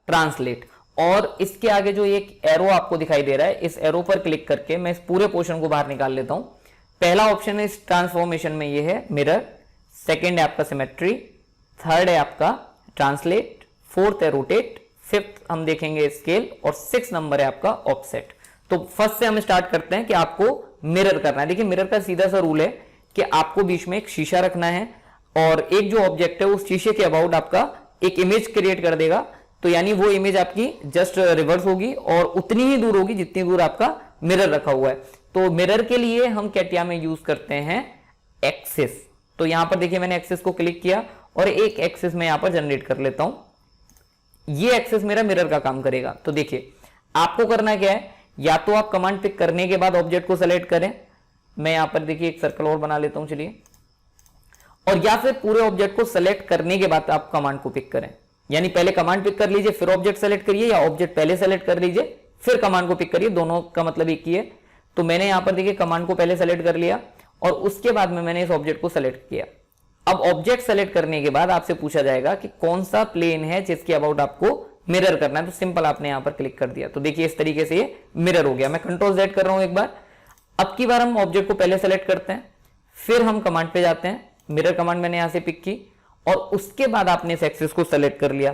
Translate. और इसके आगे जो एक एरो आपको दिखाई दे रहा है, इस एरो पर क्लिक करके मैं इस पूरे पोर्शन को बाहर निकाल लेता हूं। पहला ऑप्शन है इस ट्रांसफॉर्मेशन में, ये है मिरर, सेकेंड है आपका सिमेट्री, थर्ड है आपका ट्रांसलेट, फोर्थ है रोटेट, फिफ्थ हम देखेंगे स्केल, और 6 नंबर है आपका ऑफसेट। तो फर्स्ट से हम स्टार्ट करते हैं कि आपको मिरर करना है। देखिए मिरर का सीधा सा रूल है कि आपको बीच में एक शीशा रखना है और एक जो ऑब्जेक्ट है उस शीशे के अबाउट आपका एक इमेज क्रिएट कर देगा। तो यानी वो इमेज आपकी जस्ट रिवर्स होगी और उतनी ही दूर होगी जितनी दूर आपका मिरर रखा हुआ है। तो मिरर के लिए हम कैटिया में यूज करते हैं एक्सिस। तो यहां पर देखिए मैंने एक्सिस को क्लिक किया और एक एक्सिस में यहां पर जनरेट कर लेता हूं। ये एक्सिस मेरा मिरर का काम करेगा। तो देखिए आपको करना क्या है, या तो आप कमांड पिक करने के बाद ऑब्जेक्ट को सेलेक्ट करें, मैं यहां पर देखिए एक सर्कल और बना लेता हूं चलिए, और या फिर पूरे ऑब्जेक्ट को सेलेक्ट करने के बाद आप कमांड को पिक करें। यानी पहले कमांड पिक कर लीजिए फिर ऑब्जेक्ट सेलेक्ट करिए, या ऑब्जेक्ट पहले सेलेक्ट कर लीजिए फिर कमांड को पिक करिए, दोनों का मतलब एक ही है। तो मैंने यहां पर देखिए कमांड को पहले सेलेक्ट कर लिया और उसके बाद में मैंने इस ऑब्जेक्ट को सेलेक्ट किया। अब ऑब्जेक्ट सेलेक्ट करने के बाद आपसे पूछा जाएगा कि कौन सा प्लेन है जिसके अबाउट आपको मिरर करना है। तो सिंपल आपने यहां पर क्लिक कर दिया। तो देखिए इस तरीके से ये मिरर हो गया। मैं कंट्रोल Z कर रहा हूं एक बार। अब की बार हम ऑब्जेक्ट को पहले सेलेक्ट करते हैं, फिर हम कमांड पे जाते हैं, मिरर कमांड मैंने यहां से पिक की और उसके बाद आपने इस एक्सिस को सेलेक्ट कर लिया।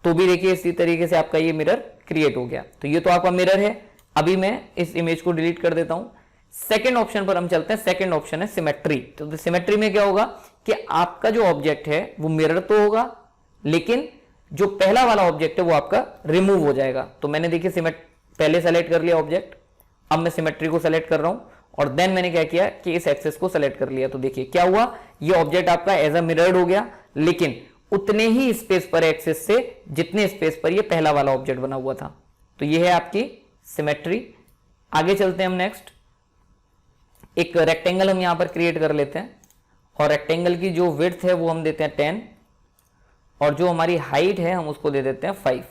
तो भी देखिए इसी तरीके से आपका ये मिरर क्रिएट हो गया। तो ये तो आपका मिरर है। अभी मैं इस इमेज को डिलीट कर देता हूं। सेकंड ऑप्शन पर हम चलते हैं। सेकंड ऑप्शन है सिमेट्री। तो सिमेट्री में क्या होगा कि आपका जो ऑब्जेक्ट है वो मिरर तो होगा, लेकिन जो पहला वाला ऑब्जेक्ट है वो आपका रिमूव हो जाएगा। तो मैंने देखिए पहले सेलेक्ट कर लिया ऑब्जेक्ट, अब मैं सिमेट्री को सेलेक्ट कर रहा हूं और देन मैंने क्या किया कि इस एक्सिस को सेलेक्ट कर लिया। तो देखिए क्या हुआ, ये ऑब्जेक्ट आपका एज अ मिरर्ड हो गया, लेकिन उतने ही स्पेस पर एक्सिस से जितने स्पेस पर ये पहला वाला ऑब्जेक्ट बना हुआ था। तो ये है आपकी सिमेट्री। आगे चलते हैं हम नेक्स्ट। एक रेक्टेंगल हम यहां पर क्रिएट कर लेते हैं और रेक्टेंगल की जो विड्थ है वो हम देते हैं 10 और जो हमारी हाइट है हम उसको दे देते हैं 5।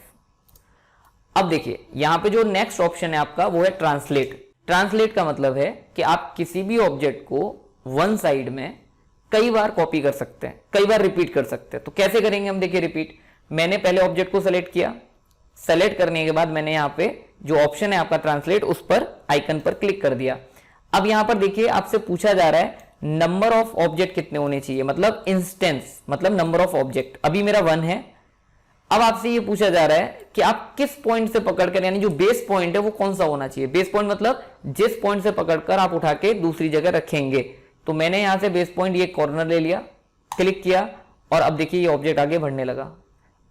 अब देखिए यहां पे जो नेक्स्ट ऑप्शन है आपका वो है ट्रांसलेट। ट्रांसलेट का मतलब है कि आप किसी भी ऑब्जेक्ट को वन साइड में कई बार कॉपी कर सकते हैं, कई बार रिपीट कर सकते हैं। तो कैसे करेंगे हम, देखिए रिपीट। मैंने पहले ऑब्जेक्ट को सेलेक्ट किया, सेलेक्ट करने के बाद मैंने यहाँ पे जो ऑप्शन है आपका ट्रांसलेट, उस पर आइकन पर क्लिक कर दिया। अब यहां पर देखिए आपसे पूछा जा रहा है नंबर ऑफ ऑब्जेक्ट कितने होने चाहिए, मतलब इंस्टेंस, मतलब नंबर ऑफ ऑब्जेक्ट। अभी मेरा 1 है। अब आपसे ये पूछा जा रहा है कि आप किस पॉइंट से पकड़कर, यानी जो बेस पॉइंट है वो कौन सा होना चाहिए। बेस पॉइंट मतलब जिस पॉइंट से पकड़कर आप उठा के दूसरी जगह रखेंगे। तो मैंने यहां से बेस पॉइंट ये कॉर्नर ले लिया, क्लिक किया और अब देखिए ये ऑब्जेक्ट आगे बढ़ने लगा।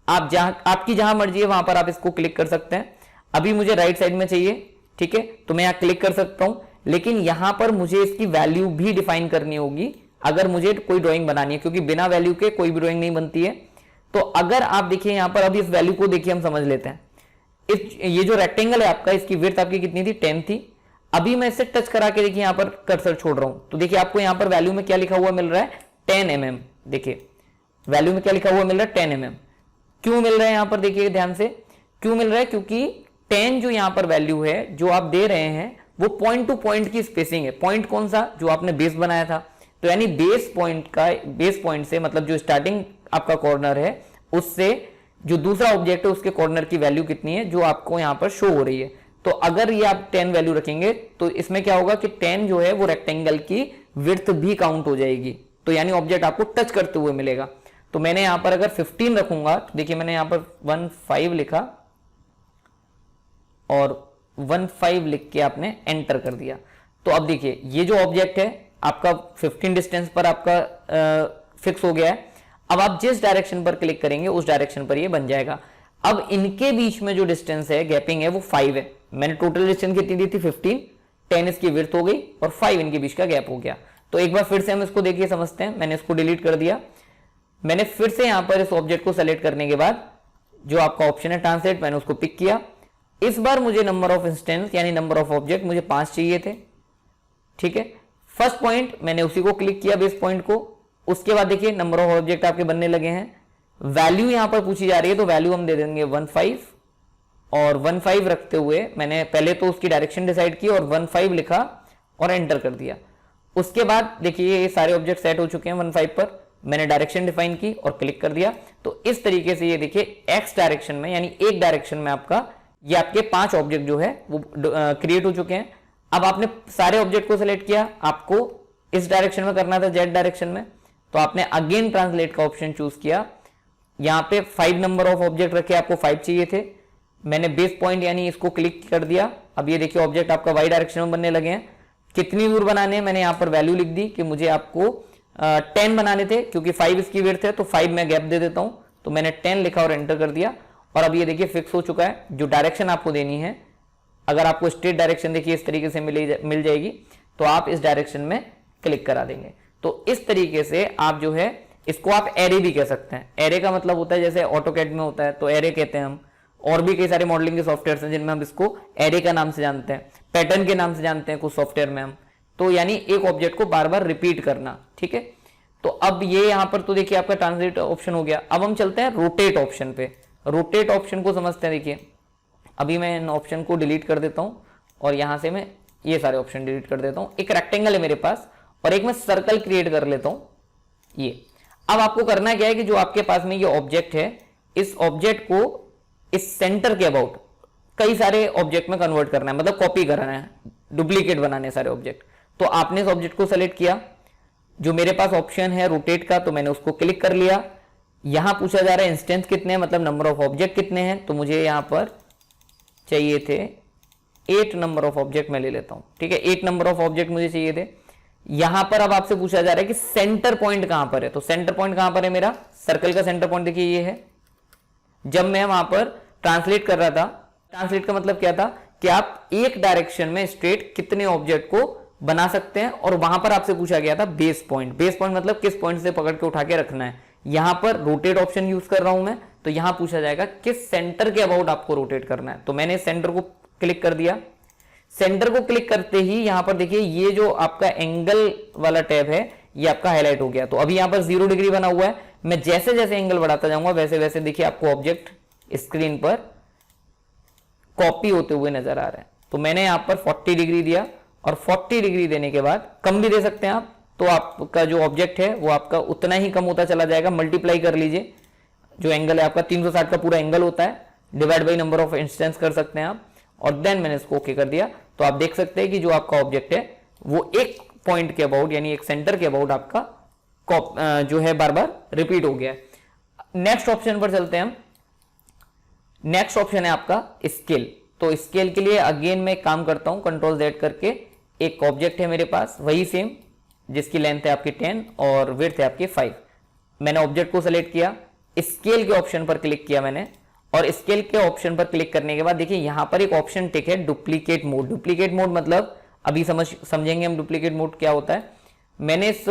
आपकी जहां मर्जी है वहां पर आप इसको क्लिक कर सकते हैं। अभी मुझे राइट साइड में चाहिए, ठीक है, तो मैं यहां क्लिक कर सकता हूं, लेकिन यहां पर मुझे इसकी वैल्यू भी डिफाइन करनी होगी अगर मुझे कोई ड्राइंग बनानी है, क्योंकि बिना वैल्यू के कोई भी ड्राइंग नहीं बनती है। तो अगर आप देखिए यहां पर, अभी इस वैल्यू को देखिए हम समझ लेते हैं। ये जो रेक्टेंगल है आपका, इसकी विड्थ आपकी कितनी थी, 10 थी। अभी मैं इसे टच करा के देखिए यहां पर कर्सर छोड़ रहा हूं, तो देखिए आपको यहां पर वैल्यू में क्या लिखा हुआ मिल रहा है, 10 mm। देखिए वैल्यू में क्या लिखा हुआ मिल रहा है, 10 mm। क्यों मिल रहा है यहां पर, देखिए ध्यान से क्यों मिल रहा है, क्योंकि 10 जो यहां पर वैल्यू है जो आप दे रहे हैं वो पॉइंट टू पॉइंट की स्पेसिंग है। पॉइंट कौन सा, जो आपने बेस बनाया था। तो यानी बेस पॉइंट से मतलब जो स्टार्टिंग आपका कॉर्नर है उससे जो दूसरा ऑब्जेक्ट है उसके कॉर्नर की वैल्यू कितनी है जो आपको यहां पर शो हो रही है। तो अगर ये आप 10 वैल्यू रखेंगे तो इसमें क्या होगा कि 10 जो है वो रेक्टेंगल की विड्थ भी काउंट हो जाएगी। तो यानी ऑब्जेक्ट आपको टच करते हुए मिलेगा। तो मैंने यहां पर अगर 15 रखूंगा, तो देखिए मैंने यहां पर 15 लिखा और 15 लिख के आपने एंटर कर दिया। तो अब देखिए ये जो ऑब्जेक्ट है आपका 15 डिस्टेंस पर आपका फिक्स हो गया है। अब आप जिस डायरेक्शन पर क्लिक करेंगे उस डायरेक्शन पर ये बन जाएगा। अब इनके बीच में जो डिस्टेंस है, गैपिंग है, वो 5 है। मैंने टोटल डिस्टेंस कितनी दी थी, 15, 10 इसकी विड्थ हो गई और 5 इनके बीच का गैप हो गया। तो एक बार फिर से हम इसको देखिए समझते हैं। मैंने इसको डिलीट कर दिया। मैंने फिर से यहां पर इस ऑब्जेक्ट को सेलेक्ट करने के बाद जो आपका ऑप्शन है ट्रांसलेट, मैंने उसको पिक किया। इस बार मुझे नंबर ऑफ इंस्टेंस यानी नंबर ऑफ ऑब्जेक्ट मुझे 5 चाहिए थे, ठीक है। फर्स्ट पॉइंट मैंने उसी को क्लिक किया, बेस पॉइंट को। उसके बाद देखिए नंबर ऑफ ऑब्जेक्ट आपके बनने लगे हैं। वैल्यू यहां पर पूछी जा रही है तो वैल्यू हम दे देंगे 15 और 15 रखते हुए मैंने पहले तो उसकी डायरेक्शन डिसाइड की और 15 लिखा और एंटर कर दिया। उसके बाद देखिए ये सारे ऑब्जेक्ट सेट हो चुके हैं 15 पर। मैंने डायरेक्शन डिफाइन की और क्लिक कर दिया। तो इस तरीके से ये देखिए एक्स डायरेक्शन में यानी एक डायरेक्शन में आपका ये आपके 5 ऑब्जेक्ट जो है वो क्रिएट हो चुके हैं। अब आपने सारे ऑब्जेक्ट को सिलेक्ट किया, आपको इस डायरेक्शन में करना था जेड डायरेक्शन में, तो आपने अगेन ट्रांसलेट का ऑप्शन चूज किया। यहां पे 5 नंबर ऑफ ऑब्जेक्ट रखे, आपको 5 चाहिए थे, मैंने बेस पॉइंट यानी इसको क्लिक कर दिया। अब ये देखिए ऑब्जेक्ट आपका वाई डायरेक्शन में बनने लगे हैं। कितनी दूर बनाने हैं मैंने यहां पर वैल्यू लिख दी कि मुझे आपको 10 बनाने थे, क्योंकि 5 इसकी विड्थ है तो 5 मैं गैप दे देता हूं, तो मैंने 10 लिखा और एंटर कर दिया। और अब ये देखिए फिक्स हो चुका है। जो डायरेक्शन आपको देनी है, अगर आपको स्ट्रेट डायरेक्शन देखिए इस तरीके से मिल जाएगी, तो आप इस डायरेक्शन में क्लिक करा देंगे। तो इस तरीके से आप जो है इसको आप एरे भी कह सकते हैं। एरे का मतलब होता है जैसे ऑटोकैड में होता है तो एरे कहते हैं हम, और भी कई सारे मॉडलिंग के सॉफ्टवेयर हैं जिनमें हम इसको एरे का नाम से जानते हैं, पैटर्न के नाम से जानते हैं कुछ सॉफ्टवेयर में हम। तो यानी एक ऑब्जेक्ट को बार बार रिपीट करना, ठीक है। तो अब ये यहां पर तो देखिए आपका ट्रांसलेट ऑप्शन हो गया। अब हम चलते हैं रोटेट ऑप्शन पे। रोटेट ऑप्शन को समझते हैं। देखिए अभी मैं इन ऑप्शन को डिलीट कर देता हूं और यहां से मैं ये सारे ऑप्शन डिलीट कर देता हूं। एक रेक्टेंगल है मेरे पास और एक मैं सर्कल क्रिएट कर लेता हूं ये। अब आपको करना क्या है कि जो आपके पास में ये ऑब्जेक्ट है, इस ऑब्जेक्ट को इस सेंटर के अबाउट कई सारे ऑब्जेक्ट में कन्वर्ट करना है, मतलब कॉपी करना है, डुप्लीकेट बनाने सारे ऑब्जेक्ट। तो आपने इस ऑब्जेक्ट को सेलेक्ट किया, जो मेरे पास ऑप्शन है रोटेट का, तो मैंने उसको क्लिक कर लिया। यहां पूछा जा रहा है इंस्टेंस कितने हैं, मतलब नंबर ऑफ ऑब्जेक्ट कितने हैं, तो मुझे यहां पर चाहिए थे 8 नंबर ऑफ ऑब्जेक्ट मैं ले लेता हूं, ठीक है। 8 नंबर ऑफ ऑब्जेक्ट मुझे चाहिए थे। यहां पर अब आपसे पूछा जा रहा है कि सेंटर पॉइंट कहां पर है, तो सेंटर पॉइंट कहां पर है मेरा, सर्कल का सेंटर पॉइंट देखिए ये है। जब मैं वहां पर ट्रांसलेट कर रहा था, ट्रांसलेट का मतलब क्या था कि आप एक डायरेक्शन में स्ट्रेट कितने ऑब्जेक्ट को बना सकते हैं, और वहां पर आपसे पूछा गया था बेस पॉइंट। बेस पॉइंट मतलब किस पॉइंट से पकड़ के उठा के रखना है। यहां पर रोटेट ऑप्शन यूज कर रहा हूं मैं, तो यहां पूछा जाएगा किस सेंटर के अबाउट आपको रोटेट करना है, तो मैंने सेंटर को क्लिक कर दिया। सेंटर को क्लिक करते ही यहां पर देखिए ये जो आपका एंगल वाला टैब है ये आपका हाईलाइट हो गया। तो अभी यहां पर 0 डिग्री बना हुआ है। मैं जैसे जैसे एंगल बढ़ाता जाऊंगा वैसे वैसे देखिए आपको ऑब्जेक्ट स्क्रीन पर कॉपी होते हुए नजर आ रहे हैं। तो मैंने यहां पर 40 डिग्री दिया, और 40 डिग्री देने के बाद कम भी दे सकते हैं आप, तो आपका जो ऑब्जेक्ट है वो आपका उतना ही कम होता चला जाएगा। मल्टीप्लाई कर लीजिए, जो एंगल है आपका 360 का पूरा एंगल होता है, divide by number of instance कर सकते हैं आप, और देन मैंने इसको ओके कर दिया। तो आप देख सकते हैं कि जो आपका ऑब्जेक्ट है वो एक पॉइंट के अबाउट यानी एक सेंटर के अबाउट आपका जो है बार बार रिपीट हो गया है। नेक्स्ट ऑप्शन पर चलते हैं हम। नेक्स्ट ऑप्शन है आपका स्केल। तो स्केल के लिए अगेन मैं काम करता हूं कंट्रोल Z करके। एक ऑब्जेक्ट है मेरे पास वही सेम, जिसकी लेंथ है आपकी 10 और विड्थ है आपकी 5। मैंने ऑब्जेक्ट को सेलेक्ट किया, स्केल के ऑप्शन पर क्लिक किया मैंने, और स्केल के ऑप्शन पर क्लिक करने के बाद देखिए यहां पर एक ऑप्शन टिक है डुप्लीकेट मोड। डुप्लीकेट मोड मतलब अभी समझेंगे हम डुप्लीकेट मोड क्या होता है। मैंने इस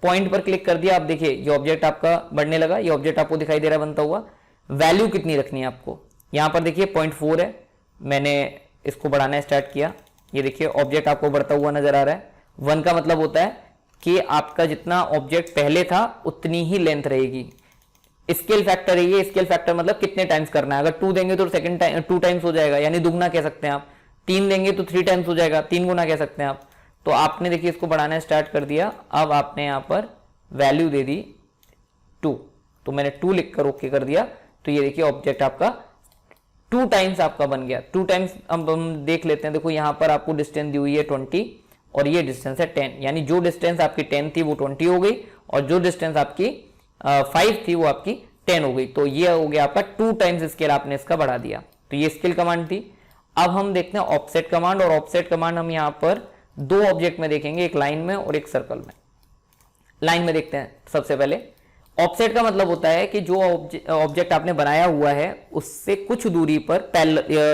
पॉइंट पर क्लिक कर दिया। आप देखिए ये ऑब्जेक्ट आपका बढ़ने लगा, ये ऑब्जेक्ट आपको दिखाई दे रहा है बनता हुआ। वैल्यू कितनी रखनी है आपको, यहां पर देखिए 0.4 है, मैंने इसको बढ़ाना स्टार्ट किया। ये देखिए ऑब्जेक्ट आपको बढ़ता हुआ नजर आ रहा है। 1 का मतलब होता है कि आपका जितना ऑब्जेक्ट पहले था उतनी ही लेंथ रहेगी। स्केल फैक्टर है ये। स्केल फैक्टर मतलब कितने टाइम्स करना है। अगर 2 देंगे तो सेकंड टाइम 2 टाइम्स हो जाएगा, यानी दुगना कह सकते हैं आप। 3 देंगे तो 3 टाइम्स हो जाएगा, 3 गुना कह सकते हैं आप। तो आपने देखिए इसको बढ़ाना स्टार्ट कर दिया। अब आपने यहाँ पर वैल्यू दे दी 2, तो मैंने 2 लिखकर ओके कर दिया। तो ये देखिए ऑब्जेक्ट आपका 2 टाइम्स आपका बन गया। 2 टाइम्स अब हम देख लेते हैं। देखो यहाँ पर आपको डिस्टेंस दी हुई है 20 और ये डिस्टेंस है 10, यानी जो डिस्टेंस आपकी 10 थी वो 20 हो गई, और जो डिस्टेंस आपकी 5 थी वो आपकी 10 हो गई। तो ये हो गया आपका 2 टाइम्स स्केल आपने इसका बढ़ा दिया। तो ये स्केल कमांड थी। अब हम देखते हैं ऑफसेट कमांड, और ऑफसेट कमांड हम यहाँ पर 2 ऑब्जेक्ट में देखेंगे, एक लाइन में और एक सर्कल में। लाइन में देखते हैं सबसे पहले। ऑफसेट का मतलब होता है कि जो ऑब्जेक्ट आपने बनाया हुआ है उससे कुछ दूरी पर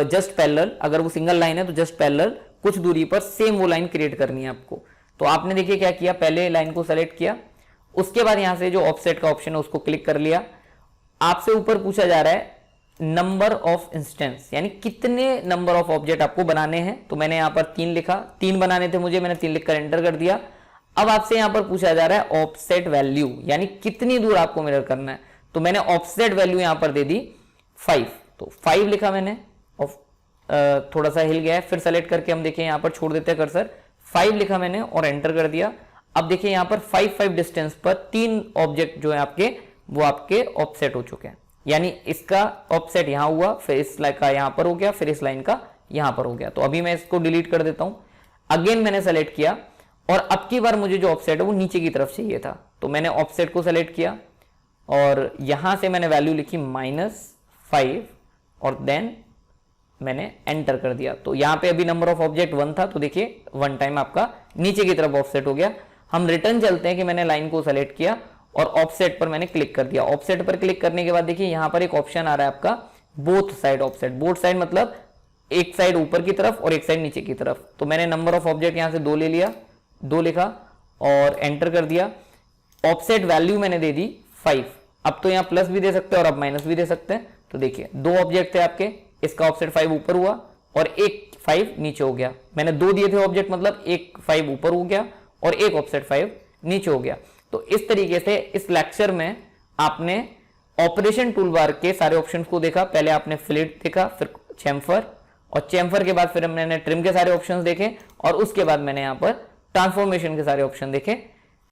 जस्ट पैरेलल, अगर वो सिंगल लाइन है तो जस्ट पैरेलल कुछ दूरी पर सेम वो लाइन क्रिएट करनी है आपको। तो आपने देखिए क्या किया, पहले लाइन को सेलेक्ट किया, उसके बाद यहां से जो ऑफसेट का ऑप्शन है उसको क्लिक कर लिया। आपसे ऊपर पूछा जा रहा है नंबर ऑफ इंस्टेंस, यानी कितने नंबर ऑफ ऑब्जेक्ट आपको बनाने हैं। तो मैंने यहां पर 3 लिखा, 3 बनाने थे मुझे, मैंने 3 लिखकर एंटर कर दिया। अब आपसे यहां पर पूछा जा रहा है ऑफसेट वैल्यू, यानी कितनी दूर आपको मिरर करना है। तो मैंने ऑफसेट वैल्यू यहां पर दे दी 5, तो 5 लिखा मैंने। थोड़ा सा हिल गया है, फिर सेलेक्ट करके हम देखें यहां पर छोड़ देते हैं कर्सर। 5 लिखा मैंने और एंटर कर दिया। अब देखिए यहाँ पर 5-5 डिस्टेंस पर 3 ऑब्जेक्ट जो है आपके वो आपके ऑफसेट हो चुके हैं, यानी इसका ऑफसेट यहां हुआ, फिर इस लाइन का यहां पर हो गया, फिर इस लाइन का यहां पर हो गया। तो अभी मैं इसको डिलीट कर देता हूं। अगेन मैंने सेलेक्ट किया और अब की बार मुझे जो ऑफसेट है वो नीचे की तरफ चाहिए था, तो मैंने ऑफसेट को सेलेक्ट किया और यहां से मैंने वैल्यू लिखी -5 और देन मैंने एंटर कर दिया। तो यहां पे अभी नंबर ऑफ ऑब्जेक्ट 1 था, तो देखिए 1 टाइम आपका नीचे की तरफ ऑफसेट हो गया। हम रिटर्न चलते हैं कि मैंने लाइन को सेलेक्ट किया और ऑफसेट पर मैंने क्लिक कर दिया। ऑफसेट पर क्लिक करने के बाद देखिए यहां पर एक ऑप्शन आ रहा है आपका both side offset. Both side मतलब एक साइड ऊपर की तरफ और एक साइड नीचे की तरफ। तो मैंने नंबर ऑफ ऑब्जेक्ट यहां से 2 ले लिया, 2 लिखा और एंटर कर दिया। ऑफसेट वैल्यू मैंने दे दी 5। अब तो यहाँ प्लस भी दे सकते हैं और अब माइनस भी दे सकते हैं। तो देखिए 2 ऑब्जेक्ट थे आपके, इसका ऑफसेट 5 ऊपर हुआ और एक 5 नीचे हो गया। मैंने 2 दिए थे ऑब्जेक्ट, मतलब एक 5 ऊपर हो गया और एक ऑफसेट 5 नीचे हो गया। तो इस तरीके से इस लेक्चर में आपने ऑपरेशन टूलबार के सारे ऑप्शंस को देखा। पहले आपने फिलेट देखा, फिर चैम्फर, और चैम्फर के बाद फिर मैंने ट्रिम के सारे ऑप्शंस देखे और उसके बाद मैंने यहाँ पर ट्रांसफॉर्मेशन के सारे ऑप्शन देखे।